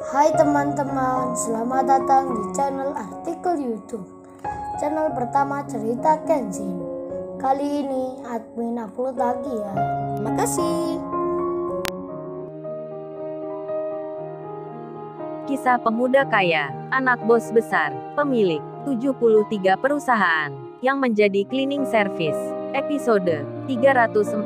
Hai teman-teman, selamat datang di channel artikel YouTube. Channel pertama cerita Kenshin. Kali ini admin upload lagi ya. Terima kasih. Kisah pemuda kaya, anak bos besar, pemilik 73 perusahaan, yang menjadi cleaning service. Episode 345.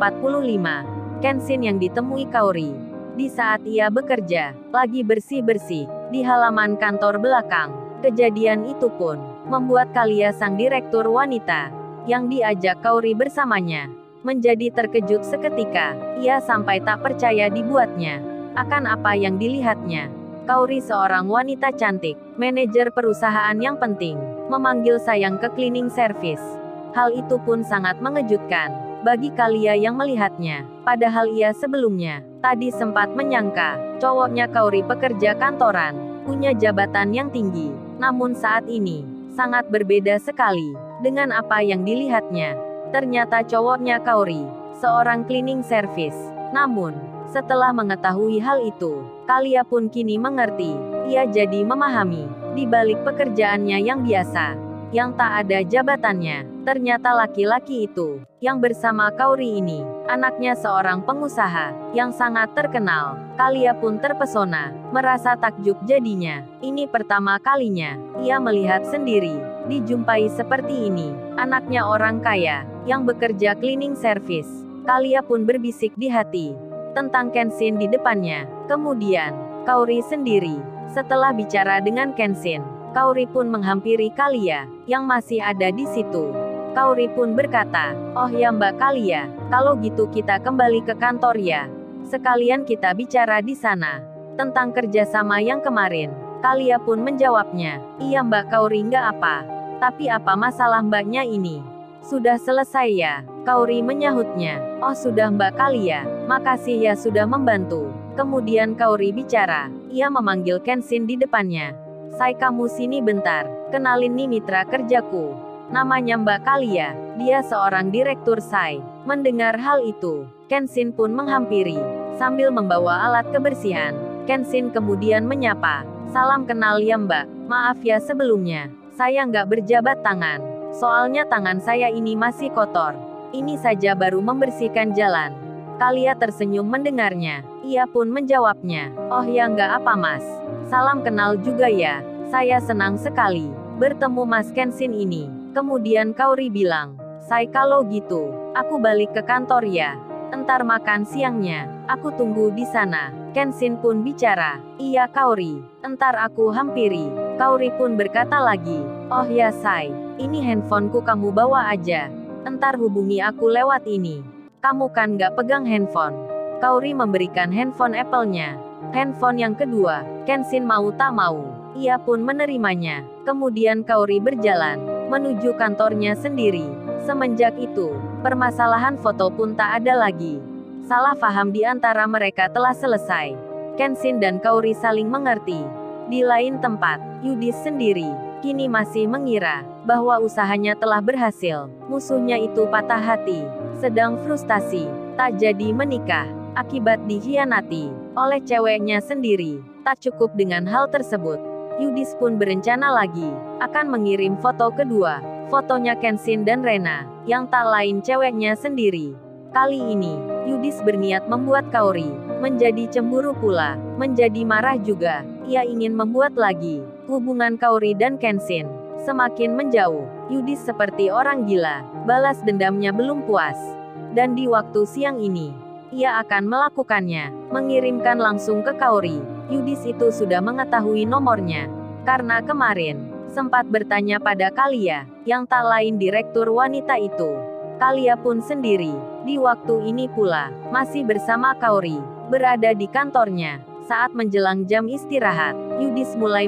Kenshin yang ditemui Kaori. Di saat ia bekerja, lagi bersih-bersih, di halaman kantor belakang. Kejadian itu pun membuat Kalia sang direktur wanita, yang diajak Kaori bersamanya, menjadi terkejut seketika. Ia sampai tak percaya dibuatnya akan apa yang dilihatnya. Kaori seorang wanita cantik, manajer perusahaan yang penting, memanggil sayang ke cleaning service. Hal itu pun sangat mengejutkan bagi Kalia yang melihatnya. Padahal ia sebelumnya tadi sempat menyangka cowoknya Kaori pekerja kantoran, punya jabatan yang tinggi. Namun saat ini sangat berbeda sekali dengan apa yang dilihatnya. Ternyata cowoknya Kaori seorang cleaning service. Namun setelah mengetahui hal itu, Kalia pun kini mengerti. Ia jadi memahami, di balik pekerjaannya yang biasa, yang tak ada jabatannya, ternyata laki-laki itu, yang bersama Kaori ini, anaknya seorang pengusaha, yang sangat terkenal. Kalia pun terpesona, merasa takjub jadinya. Ini pertama kalinya, ia melihat sendiri, dijumpai seperti ini, anaknya orang kaya, yang bekerja cleaning service. Kalia pun berbisik di hati tentang Kenshin di depannya. Kemudian, Kaori sendiri. Setelah bicara dengan Kenshin, Kaori pun menghampiri Kalia, yang masih ada di situ. Kaori pun berkata, "Oh ya Mbak Kalia, kalau gitu kita kembali ke kantor ya. Sekalian kita bicara di sana tentang kerjasama yang kemarin." Kalia pun menjawabnya, "Iya Mbak Kaori, nggak apa. Tapi apa masalah mbaknya ini? Sudah selesai ya?" Kaori menyahutnya, "Oh sudah Mbak Kalia, makasih ya sudah membantu." Kemudian Kaori bicara, ia memanggil Kenshin di depannya. "Sai, kamu sini bentar, kenalin nih mitra kerjaku. Namanya Mbak Kalia, dia seorang direktur Sai." Mendengar hal itu, Kenshin pun menghampiri, sambil membawa alat kebersihan. Kenshin kemudian menyapa, "Salam kenal ya Mbak, maaf ya sebelumnya, saya nggak berjabat tangan. Soalnya tangan saya ini masih kotor. Ini saja baru membersihkan jalan." Kalia tersenyum mendengarnya. Ia pun menjawabnya, "Oh ya nggak apa Mas. Salam kenal juga ya. Saya senang sekali bertemu Mas Kenshin ini." Kemudian Kaori bilang, "Sai, kalau gitu, aku balik ke kantor ya. Entar makan siangnya, aku tunggu di sana." Kenshin pun bicara, "Iya Kaori, entar aku hampiri." Kaori pun berkata lagi, "Oh ya Sai, ini handphoneku kamu bawa aja. Entar hubungi aku lewat ini. Kamu kan nggak pegang handphone." Kaori memberikan handphone Apple-nya. Handphone yang kedua, Kenshin mau tak mau, ia pun menerimanya. Kemudian Kaori berjalan menuju kantornya sendiri. Semenjak itu, permasalahan foto pun tak ada lagi. Salah paham di antara mereka telah selesai. Kenshin dan Kaori saling mengerti. Di lain tempat, Yudis sendiri kini masih mengira bahwa usahanya telah berhasil. Musuhnya itu patah hati, sedang frustasi, tak jadi menikah, akibat dikhianati oleh ceweknya sendiri. Tak cukup dengan hal tersebut, Yudis pun berencana lagi akan mengirim foto kedua, fotonya Kenshin dan Rena, yang tak lain ceweknya sendiri. Kali ini, Yudis berniat membuat Kaori menjadi cemburu pula, menjadi marah juga. Ia ingin membuat lagi hubungan Kaori dan Kenshin semakin menjauh. Yudis seperti orang gila, balas dendamnya belum puas. Dan di waktu siang ini, ia akan melakukannya, mengirimkan langsung ke Kaori. Yudis itu sudah mengetahui nomornya, karena kemarin sempat bertanya pada Kalia, yang tak lain direktur wanita itu. Kalia pun sendiri, di waktu ini pula, masih bersama Kaori, berada di kantornya. Saat menjelang jam istirahat, Yudis mulai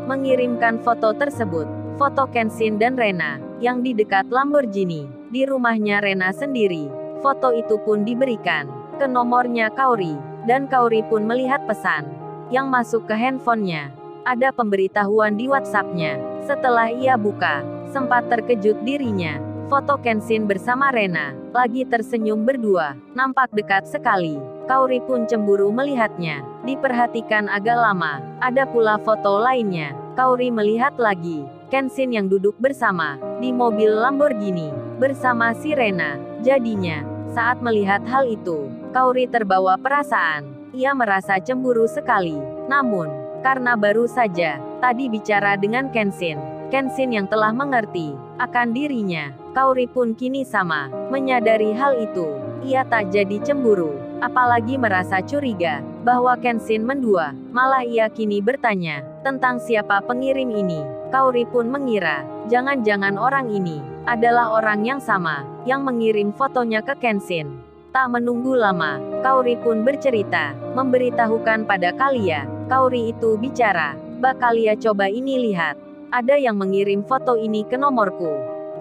mengirimkan foto tersebut. Foto Kenshin dan Rena, yang di dekat Lamborghini, di rumahnya Rena sendiri. Foto itu pun diberikan ke nomornya Kaori, dan Kaori pun melihat pesan yang masuk ke handphonenya. Ada pemberitahuan di WhatsApp-nya. Setelah ia buka, sempat terkejut dirinya. Foto Kenshin bersama Rena, lagi tersenyum berdua, nampak dekat sekali. Kaori pun cemburu melihatnya. Diperhatikan agak lama, ada pula foto lainnya. Kaori melihat lagi, Kenshin yang duduk bersama, di mobil Lamborghini, bersama si Rena. Jadinya, saat melihat hal itu, Kaori terbawa perasaan. Ia merasa cemburu sekali. Namun, karena baru saja tadi bicara dengan Kenshin yang telah mengerti akan dirinya, Kaori pun kini sama menyadari hal itu. Ia tak jadi cemburu, apalagi merasa curiga bahwa Kenshin mendua. Malah ia kini bertanya tentang siapa pengirim ini. Kaori pun mengira jangan-jangan orang ini adalah orang yang sama yang mengirim fotonya ke Kenshin. Tak menunggu lama, Kaori pun bercerita, memberitahukan pada Kalia. Kaori itu bicara, "Mbak Kalia, coba ini lihat. Ada yang mengirim foto ini ke nomorku.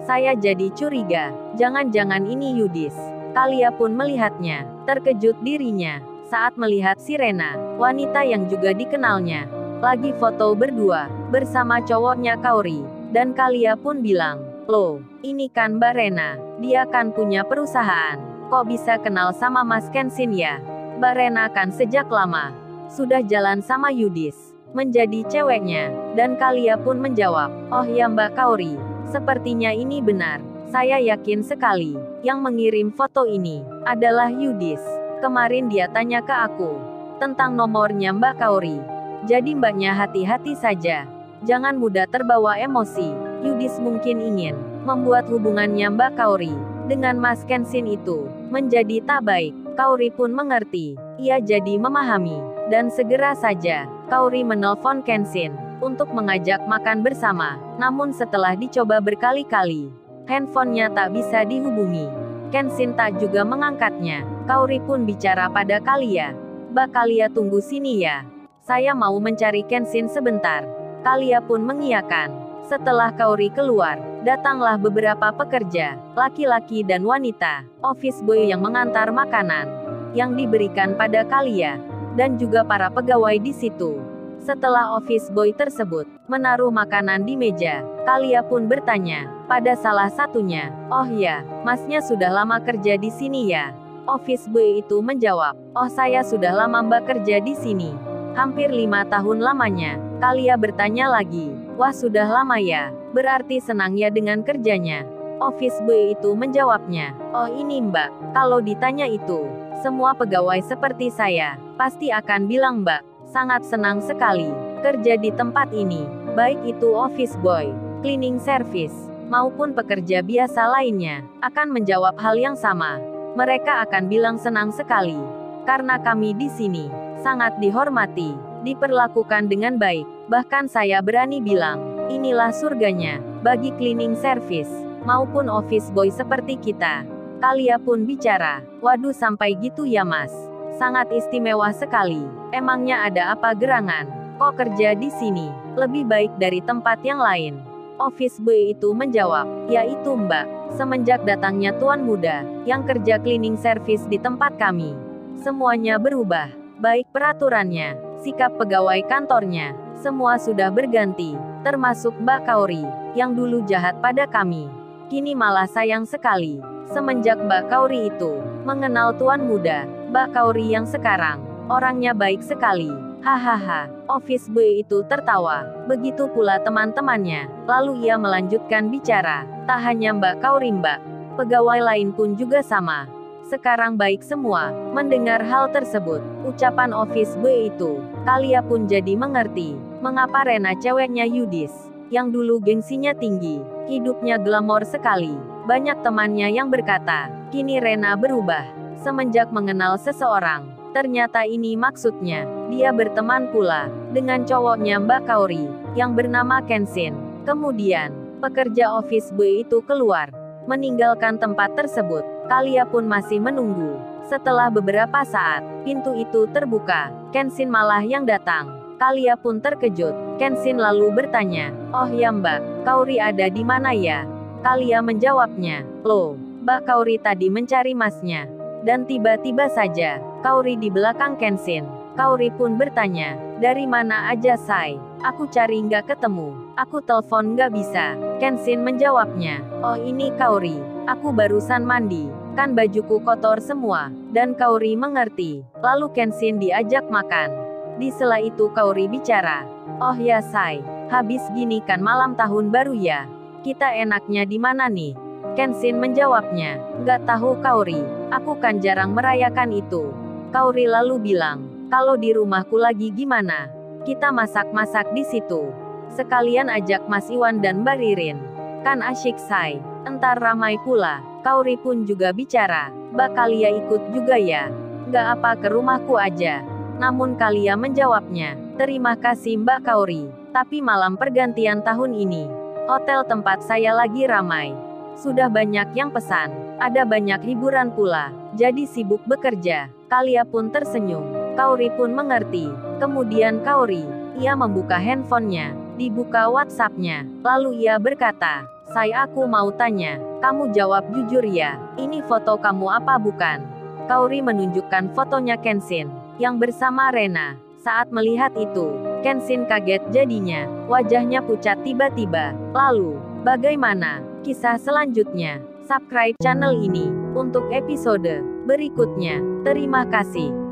Saya jadi curiga, jangan-jangan ini Yudis." Kalia pun melihatnya, terkejut dirinya, saat melihat si Rena, wanita yang juga dikenalnya, lagi foto berdua, bersama cowoknya Kaori. Dan Kalia pun bilang, "Loh, ini kan Mbak Rena, dia kan punya perusahaan. Kok bisa kenal sama Mas Kenshin ya?" Mbak Rena kan sejak lama sudah jalan sama Yudis, menjadi ceweknya. Dan Kalia pun menjawab, "Oh ya Mbak Kaori, sepertinya ini benar. Saya yakin sekali, yang mengirim foto ini adalah Yudis. Kemarin dia tanya ke aku tentang nomornya Mbak Kaori. Jadi mbaknya hati-hati saja. Jangan mudah terbawa emosi. Yudis mungkin ingin membuat hubungannya Mbak Kaori dengan Mas Kenshin itu menjadi tak baik." Kaori pun mengerti. Ia jadi memahami. Dan segera saja, Kaori menelpon Kenshin untuk mengajak makan bersama. Namun setelah dicoba berkali-kali, handphonenya tak bisa dihubungi. Kenshin tak juga mengangkatnya. Kaori pun bicara pada Kalia, "Mbak Kalia, tunggu sini ya. Saya mau mencari Kenshin sebentar." Kalia pun mengiyakan. Setelah Kaori keluar, datanglah beberapa pekerja, laki-laki dan wanita, office boy yang mengantar makanan yang diberikan pada Kalia, dan juga para pegawai di situ. Setelah office boy tersebut menaruh makanan di meja, Kalia pun bertanya pada salah satunya, "Oh ya, masnya sudah lama kerja di sini ya?" Office boy itu menjawab, "Oh, saya sudah lama Mbak kerja di sini. Hampir 5 tahun lamanya." Kalia bertanya lagi, "Wah, sudah lama ya? Berarti senang ya dengan kerjanya?" Office boy itu menjawabnya, "Oh ini Mbak, kalau ditanya itu, semua pegawai seperti saya pasti akan bilang Mbak, sangat senang sekali kerja di tempat ini. Baik itu office boy, cleaning service, maupun pekerja biasa lainnya, akan menjawab hal yang sama. Mereka akan bilang senang sekali, karena kami di sini sangat dihormati, diperlakukan dengan baik. Bahkan saya berani bilang, inilah surganya bagi cleaning service maupun office boy seperti kita." Kalia pun bicara, "Waduh, sampai gitu ya Mas. Sangat istimewa sekali. Emangnya ada apa gerangan? Kok kerja di sini lebih baik dari tempat yang lain?" Office boy itu menjawab, "Ya itu Mbak, semenjak datangnya tuan muda yang kerja cleaning service di tempat kami, semuanya berubah. Baik peraturannya, sikap pegawai kantornya, semua sudah berganti. Termasuk Mbak Kaori, yang dulu jahat pada kami. Kini malah sayang sekali. Semenjak Mbak Kaori itu mengenal tuan muda, Mbak Kaori yang sekarang, orangnya baik sekali." Hahaha. Office boy itu tertawa. Begitu pula teman-temannya. Lalu ia melanjutkan bicara, "Tak hanya Mbak Kaori Mbak, pegawai lain pun juga sama. Sekarang baik semua." Mendengar hal tersebut, ucapan office boy itu, Kalia pun jadi mengerti mengapa Rena, ceweknya Yudis, yang dulu gengsinya tinggi, hidupnya glamor sekali. Banyak temannya yang berkata, kini Rena berubah semenjak mengenal seseorang. Ternyata ini maksudnya. Dia berteman pula dengan cowoknya Mbak Kaori, yang bernama Kenshin. Kemudian, pekerja office boy itu keluar, meninggalkan tempat tersebut. Kalia pun masih menunggu. Setelah beberapa saat, pintu itu terbuka. Kenshin malah yang datang. Kalia pun terkejut. Kenshin lalu bertanya, "Oh ya Mbak, Kaori ada di mana ya?" Kalia menjawabnya, "Loh, Mbak Kaori tadi mencari masnya." Dan tiba-tiba saja, Kaori di belakang Kenshin. Kaori pun bertanya, Dari mana aja, Sai? Aku cari nggak ketemu. Aku telepon nggak bisa. Kenshin menjawabnya. Oh, ini Kaori. Aku barusan mandi. Kan bajuku kotor semua. Dan Kaori mengerti. Lalu Kenshin diajak makan. Di sela itu Kaori bicara. Oh ya, Sai. Habis gini kan malam tahun baru ya. Kita enaknya di mana nih? Kenshin menjawabnya. Nggak tahu, Kaori. Aku kan jarang merayakan itu. Kaori lalu bilang. Kalau di rumahku lagi gimana? Kita masak-masak di situ. Sekalian ajak Mas Iwan dan Mbak Ririn. Kan asyik, Sai. Entar ramai pula. Kaori pun juga bicara. Mbak Kalia ikut juga ya? Nggak apa, ke rumahku aja. Namun Kalia menjawabnya. Terima kasih Mbak Kaori. Tapi malam pergantian tahun ini, hotel tempat saya lagi ramai. Sudah banyak yang pesan. Ada banyak hiburan pula. Jadi sibuk bekerja. Kalia pun tersenyum. Kaori pun mengerti. Kemudian Kaori, ia membuka handphonenya, dibuka WhatsApp-nya. Lalu ia berkata, Saya aku mau tanya, kamu jawab jujur ya, ini foto kamu apa bukan? Kaori menunjukkan fotonya Kenshin, yang bersama Rena. Saat melihat itu, Kenshin kaget jadinya, wajahnya pucat tiba-tiba. Lalu, bagaimana kisah selanjutnya? Subscribe channel ini, untuk episode berikutnya. Terima kasih.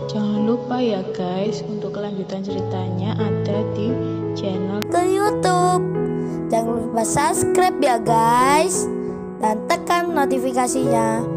Jangan lupa ya guys, untuk kelanjutan ceritanya ada di channel Ke YouTube. Jangan lupa subscribe ya guys. Dan tekan notifikasinya